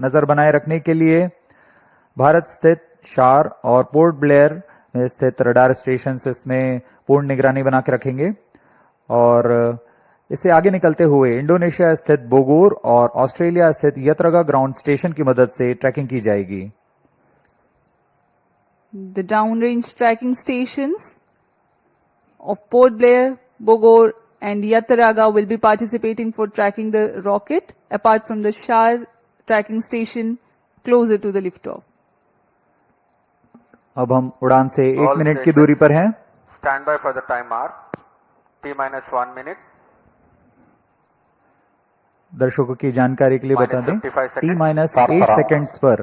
नजर बनाए रखने के लिए भारत स्थित शार और पोर्ट ब्लेयर में स्थित रडार स्टेशन इसमें पूर्ण निगरानी बना के रखेंगे और इससे आगे निकलते हुए इंडोनेशिया स्थित बोगोर और ऑस्ट्रेलिया स्थित यत्रगा ग्राउंड स्टेशन की मदद से ट्रैकिंग की जाएगी। The downrange tracking stations of Port Blair, Bogor and Yataraga will be participating for tracking the rocket apart from the Shar tracking station closer to the liftoff. अब हम उड़ान से 1 मिनट की दूरी पर हैं। Stand by for the time mark. T-1 minute. दर्शकों की जानकारी के लिए बता दें T-8 सेकेंड्स पर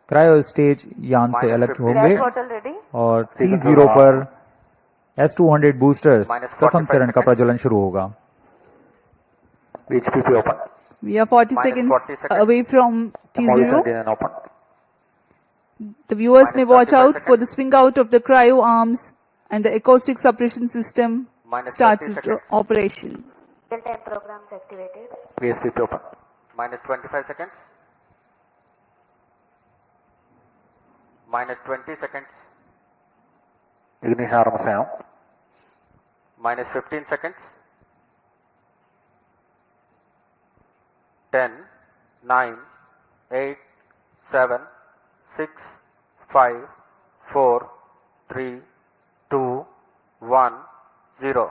क्रायो स्टेज यान से अलग होंगे और T0 पर S-200 बूस्टर्स प्रथम चरण का प्रज्वलन शुरू होगा। We are 40 seconds away from T0. The viewers may watch out for the swing out of the cryo arms and the acoustic suppression system starts its operation. Real-time programs activated. VSPP open. Minus 25 seconds. Minus 20 seconds. Ignition arms down. Minus 15 seconds. 10, 9, 8, 7, 6, 5, 4, 3, 2, 1, 0.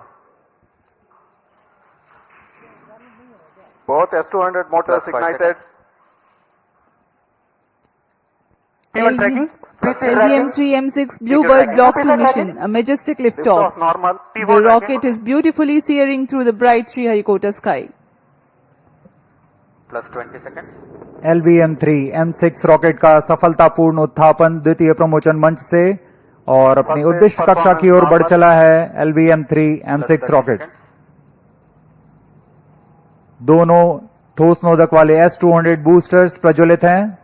Both S-200 motors ignited. LVM-3M6 Bluebird Block 2 mission, a majestic liftoff. Normal. The rocket is beautifully searing through the bright Sriharikota sky. Plus 20 seconds. LVM-3M6 rocket का सफलतापूर्ण उत्थापन द्वितीय प्रमोचन मंच से और अपनी उद्दिष्ट कक्षा की ओर बढ़ चला है। LVM-3M6 रॉकेट दोनों ठोस नोदक वाले S-200 बूस्टर्स प्रज्वलित हैं।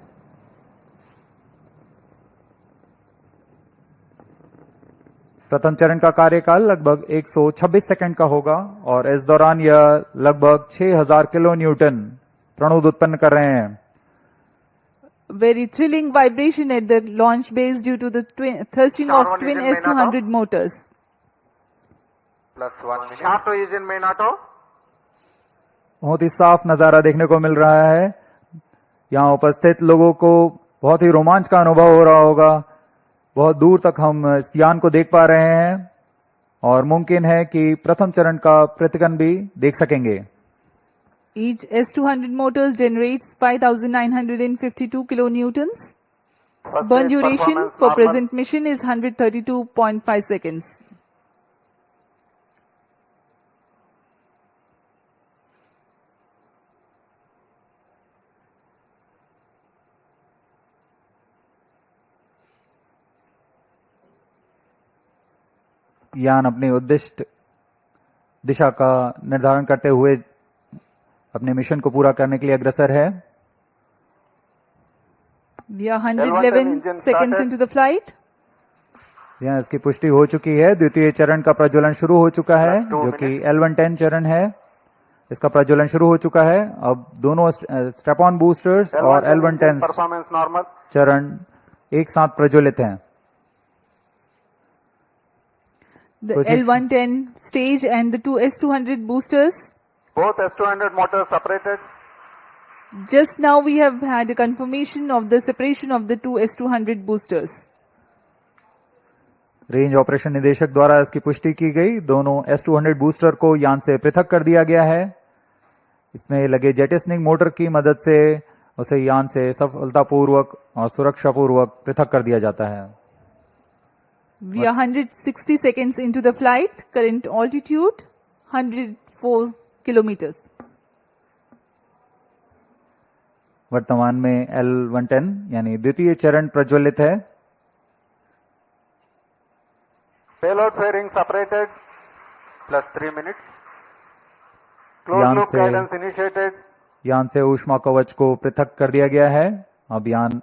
प्रथम चरण का कार्यकाल लगभग 126 सेकंड का होगा और इस दौरान यह लगभग 6000 किलो न्यूटन प्रणोद उत्पन्न कर रहे हैं। Very thrilling vibration at the launch base due to the thrusting of twin S-200 motors. Plus 1 minute. Shaft engine main auto. बहुत ही साफ नजारा देखने को मिल रहा है। यहाँ उपस्थित लोगों को बहुत ही रोमांच का अनुभव हो रहा होगा। बहुत दूर तक हम इस यान को देख पा रहे हैं और मुमकिन है कि प्रथम चरण का प्रतिगन भी देख सकेंगे। Each S-200 motors generates 5,952 kilonewtons. Burn duration for present mission is 132.5 seconds. यान अपनी उद्दिष्ट दिशा का निर्धारण करते हुए अपने मिशन को पूरा करने के लिए अग्रसर है। We are 111 seconds into the flight. यहाँ इसकी पुष्टि हो चुकी है। द्वितीय चरण का प्रज्वलन शुरू हो चुका है जो कि L110 चरण है। इसका प्रज्वलन शुरू हो चुका है। अब दोनों स्ट्रैप ऑन बूस्टर्स और L110 चरण एक साथ प्रज्वलित हैं। The L110 stage and the two S-200 boosters. Both S-200 motors separated. Just now we have had a confirmation of the separation of the two S-200 boosters. Range operation निदेशक द्वारा इसकी पुष्टि की गई। दोनों S-200 बूस्टर को यान से पृथक कर दिया गया है। इसमें लगे जेटिसनिंग मोटर की मदद से उसे यान से सफलतापूर्वक और सुरक्षापूर्वक पृथक कर दिया जाता है। We are 160 seconds into the flight. Current altitude 104 kilometers. वर्तमान में L110 यानी द्वितीय चरण प्रज्वलित है। Payload fairing separated. Plus 3 minutes. Closed loop guidance initiated. यान से ऊष्मा कवच को पृथक कर दिया गया है। अब यान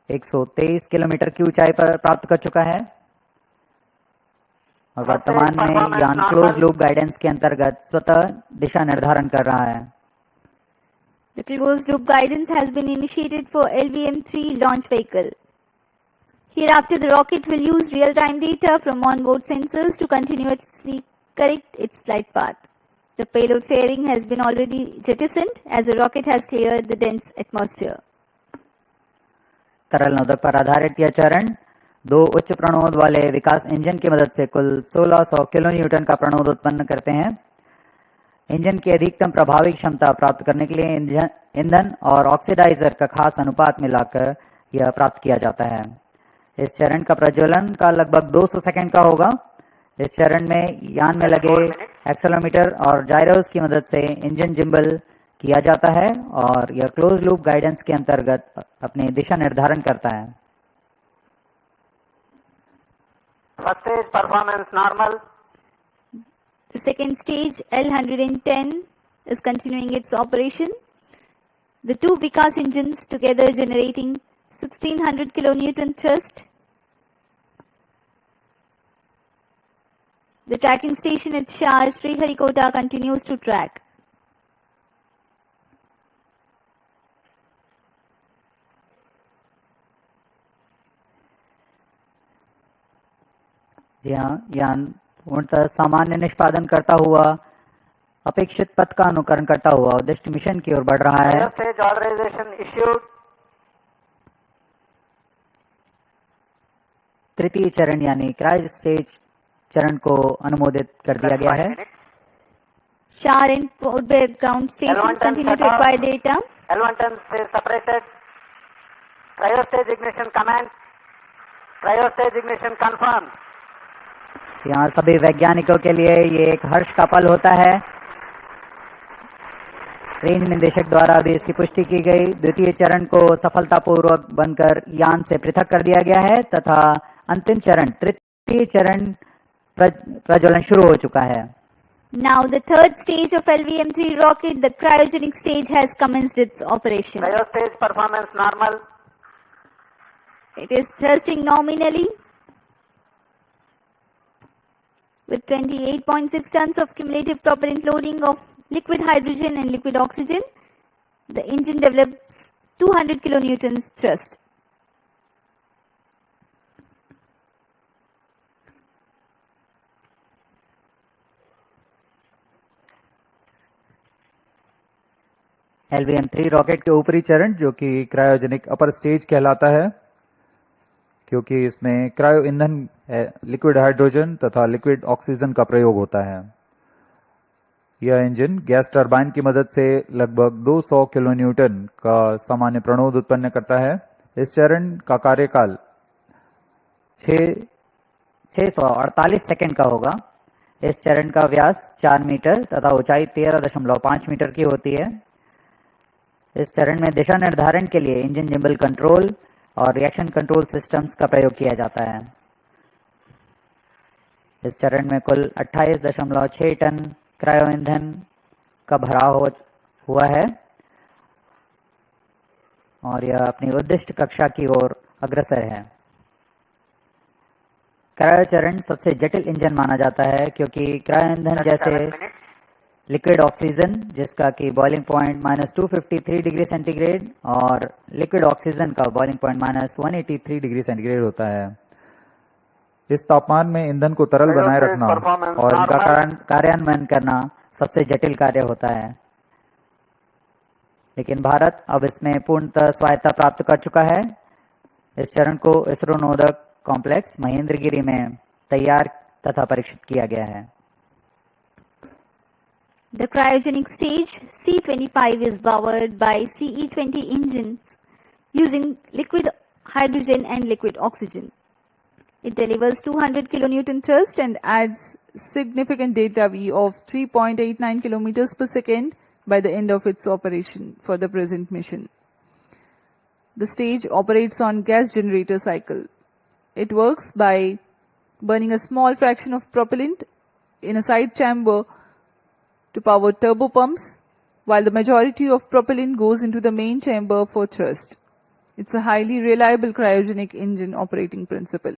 123 किलोमीटर की ऊंचाई पर प्राप्त कर चुका है और वर्तमान में यान क्लोज लूप गाइडेंस के अंतर्गत स्वतः दिशा निर्धारण कर रहा है। The closed loop guidance has been initiated for LVM-3 launch vehicle. Hereafter, the rocket will use real-time data from onboard sensors to continuously correct its flight path. The payload fairing has been already jettisoned as the rocket has cleared the dense atmosphere. तरल नोदक पर आधारित यह चरण 2 उच्च प्रणोद वाले विकास engine की मदद से कुल 1600 किलो न्यूटन का प्रणोद उत्पन्न करते हैं। इंजन की अधिकतम प्रभावी क्षमता प्राप्त करने के लिए ईंधन और ऑक्सीडाइजर का खास अनुपात मिलाकर यह प्राप्त किया जाता है। इस चरण का प्रज्वलन का लगभग 200 सेकंड का होगा। इस चरण में यान में लगे एक्सेलेरोमीटर और जायरोस की मदद से इंजन जिम्बल किया जाता है और यह क्लोज लूप गाइडेंस के अंतर्गत अपनी दिशा निर्धारण करता है। First stage performance normal. The second stage, L110, is continuing its operation. The two Vikas engines together generating 1600 kilonewton thrust. The tracking station at Shah Sriharikota continues to track. जी हाँ, यान पूर्णतः सामान्य निष्पादन करता हुआ अपेक्षित पथ का अनुकरण करता हुआ उद्दिष्ट मिशन की ओर बढ़ रहा है। First stage authorization issued. तृतीय चरण यानी क्रायो स्टेज चरण को अनुमोदित कर दिया गया है। Shah and Port Blair ground stations continue to acquire data. L110 stage separated. Cryo stage ignition command. Cryo stage ignition confirmed. यहाँ सभी वैज्ञानिकों के लिए ये एक हर्ष का पल होता है। रेंज निदेशक द्वारा भी इसकी पुष्टि की गई। द्वितीय चरण को सफलतापूर्वक बनकर यान से पृथक कर दिया गया है तथा अंतिम चरण तृतीय चरण प्रज्वलन शुरू हो चुका है। Now the third stage of LVM-3 rocket, the cryogenic stage, has commenced its operation. Cryo stage performance normal. It is thrusting nominally with 28.6 tons of cumulative propellant loading of liquid hydrogen and liquid oxygen. The engine develops 200 kilonewtons thrust. LVM-3 rocket के ऊपरी चरण जो कि cryogenic upper stage कहलाता है, क्योंकि इसमें cryo ईंधन लिक्विड हाइड्रोजन तथा लिक्विड ऑक्सीजन का प्रयोग होता है। यह इंजन गैस टरबाइन की मदद से लगभग 200 किलो न्यूटन का सामान्य प्रणोद उत्पन्न करता है। इस चरण का कार्यकाल 648 सेकंड का होगा। इस चरण का व्यास 4 मीटर तथा ऊंचाई 13.5 मीटर की होती है। इस चरण में दिशा निर्धारण के लिए इंजन जिम्बल कंट्रोल और रिएक्शन कंट्रोल सिस्टम्स का प्रयोग किया जाता है। इस चरण में कुल 28.6 टन क्रायो ईंधन का भराव हुआ है और यह अपनी उद्दिष्ट कक्षा की ओर अग्रसर है। क्रायो चरण सबसे जटिल इंजन माना जाता है क्योंकि क्रायो ईंधन जैसे लिक्विड ऑक्सीजन जिसका कि बॉइलिंग पॉइंट -253 डिग्री सेंटीग्रेड और लिक्विड ऑक्सीजन का बॉइलिंग पॉइंट -183 डिग्री सेंटीग्रेड होता है। इस तापमान में ईंधन को तरल बनाए रखना और इनका कार्यान्वयन करना सबसे जटिल कार्य होता है, लेकिन भारत अब इसमें पूर्णतः स्वायत्ता प्राप्त कर चुका है। इस चरण को इसरो नोदक कॉम्प्लेक्स महेंद्रगिरी में तैयार तथा परीक्षित किया गया है। The cryogenic stage C25 is powered by CE20 engines using liquid hydrogen and liquid oxygen. It delivers 200 kilonewton thrust and adds significant delta V of 3.89 kilometers per second by the end of its operation for the present mission. The stage operates on gas generator cycle. It works by burning a small fraction of propellant in a side chamber to power turbo pumps, while the majority of propellant goes into the main chamber for thrust. It's a highly reliable cryogenic engine operating principle.